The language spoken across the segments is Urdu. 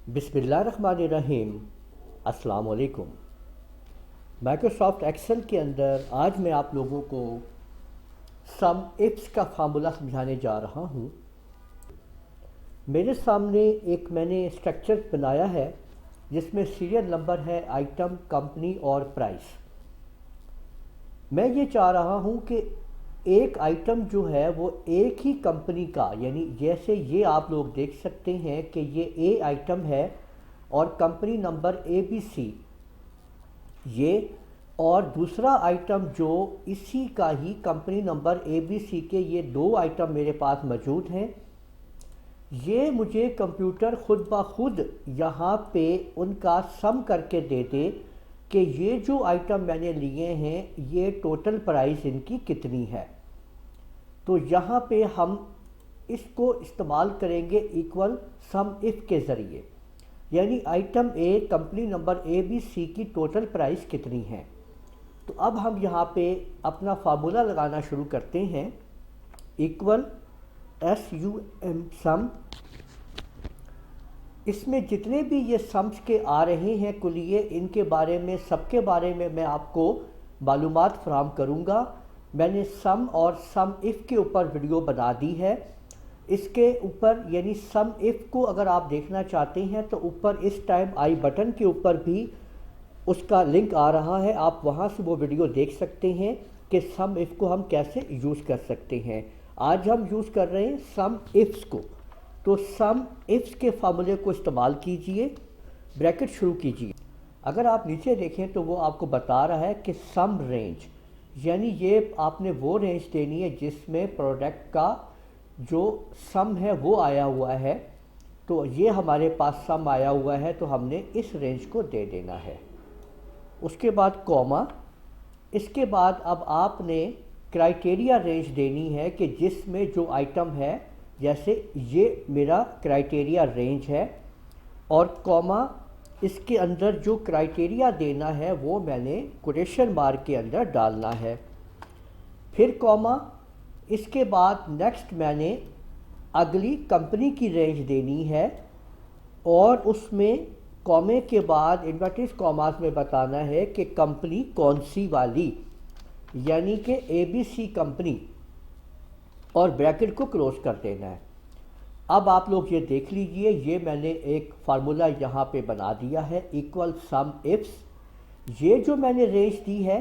بسم اللہ الرحمن الرحیم۔ السلام علیکم۔ مائکروسافٹ ایکسل کے اندر آج میں آپ لوگوں کو سم ایفس کا فارمولا سمجھانے جا رہا ہوں۔ میرے سامنے ایک میں نے اسٹرکچر بنایا ہے جس میں سیریل نمبر ہے، آئٹم، کمپنی اور پرائس۔ میں یہ چاہ رہا ہوں کہ ایک آئٹم جو ہے وہ ایک ہی کمپنی کا، یعنی جیسے یہ آپ لوگ دیکھ سکتے ہیں کہ یہ اے آئٹم ہے اور کمپنی نمبر اے بی سی یہ، اور دوسرا آئٹم جو اسی کا ہی کمپنی نمبر اے بی سی کے، یہ دو آئٹم میرے پاس موجود ہیں۔ یہ مجھے کمپیوٹر خود بخود یہاں پہ ان کا سم کر کے دے دے کہ یہ جو آئٹم میں نے لیے ہیں یہ ٹوٹل پرائس ان کی کتنی ہے۔ تو یہاں پہ ہم اس کو استعمال کریں گے ایکول سم اف کے ذریعے، یعنی item A company number A B C کی ٹوٹل پرائس کتنی ہے۔ تو اب ہم یہاں پہ اپنا فارمولا لگانا شروع کرتے ہیں، ایکول سم۔ اس میں جتنے بھی یہ سمس کے آ رہے ہیں کلیے، ان کے بارے میں سب کے بارے میں آپ کو معلومات فراہم کروں گا۔ میں نے سم اور سم اف کے اوپر ویڈیو بنا دی ہے۔ اس کے اوپر یعنی سم اف کو اگر آپ دیکھنا چاہتے ہیں تو اوپر اس ٹائم آئی بٹن کے اوپر بھی اس کا لنک آ رہا ہے، آپ وہاں سے وہ ویڈیو دیکھ سکتے ہیں کہ سم اف کو ہم کیسے یوز کر سکتے ہیں۔ آج ہم یوز کر رہے ہیں سم افس کو۔ تو سم افس کے فارمولے کو استعمال کیجئے، بریکٹ شروع کیجئے۔ اگر آپ نیچے دیکھیں تو وہ آپ کو بتا رہا ہے کہ سم رینج، یعنی یہ آپ نے وہ رینج دینی ہے جس میں پروڈکٹ کا جو سم ہے وہ آیا ہوا ہے۔ تو یہ ہمارے پاس سم آیا ہوا ہے تو ہم نے اس رینج کو دے دینا ہے۔ اس کے بعد کوما، اس کے بعد اب آپ نے کرائٹیریا رینج دینی ہے کہ جس میں جو آئٹم ہے، جیسے یہ میرا کرائٹیریا رینج ہے، اور کوما اس کے اندر جو کرائٹیریا دینا ہے وہ میں نے کوٹیشن مارک کے اندر ڈالنا ہے۔ پھر کوما، اس کے بعد نیکسٹ میں نے اگلی کمپنی کی رینج دینی ہے، اور اس میں کومے کے بعد انورٹڈ کاماز میں بتانا ہے کہ کمپنی کون سی والی، یعنی کہ اے بی سی کمپنی، اور بریکٹ کو کلوز کر دینا ہے۔ اب آپ لوگ یہ دیکھ لیجئے، یہ میں نے ایک فارمولا یہاں پہ بنا دیا ہے، ایکول سم افس۔ یہ جو میں نے رینج دی ہے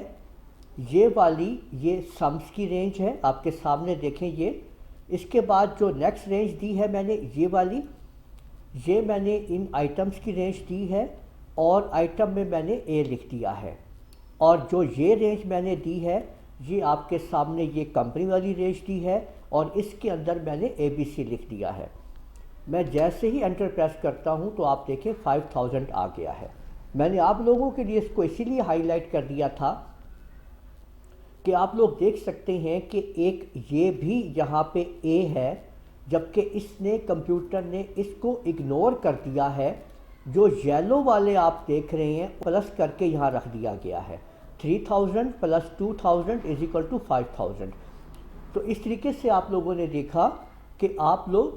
یہ والی، یہ سمس کی رینج ہے، آپ کے سامنے دیکھیں یہ۔ اس کے بعد جو نیکسٹ رینج دی ہے میں نے یہ والی، یہ میں نے ان آئٹمس کی رینج دی ہے، اور آئٹم میں نے اے لکھ دیا ہے۔ اور جو یہ رینج میں نے دی ہے یہ آپ کے سامنے یہ کمپنی والی رینج دی ہے، اور اس کے اندر میں نے اے بی سی لکھ دیا ہے۔ میں جیسے ہی انٹر پریس کرتا ہوں تو آپ دیکھیں 5000 آ گیا ہے۔ میں نے آپ لوگوں کے لیے اس کو اسی لیے ہائی لائٹ کر دیا تھا کہ آپ لوگ دیکھ سکتے ہیں کہ ایک یہ بھی یہاں پہ اے ہے، جبکہ اس نے کمپیوٹر نے اس کو اگنور کر دیا ہے۔ جو یلو والے آپ دیکھ رہے ہیں پلس کر کے یہاں رکھ دیا گیا ہے، 3000 پلس 2000 از اکول ٹو 5000۔ تو اس طریقے سے آپ لوگوں نے دیکھا کہ آپ لوگ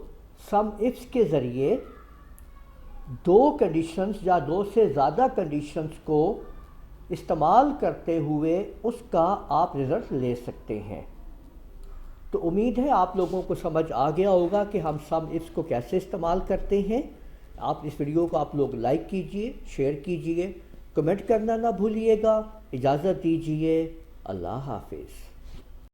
سم افس کے ذریعے دو کنڈیشنز یا دو سے زیادہ کنڈیشنز کو استعمال کرتے ہوئے اس کا آپ رزلٹ لے سکتے ہیں۔ تو امید ہے آپ لوگوں کو سمجھ آ گیا ہوگا کہ ہم سم افس کو کیسے استعمال کرتے ہیں۔ آپ اس ویڈیو کو آپ لوگ لائک کیجئے، شیئر کیجئے، کمنٹ کرنا نہ بھولیے گا۔ اجازت دیجئے، اللہ حافظ۔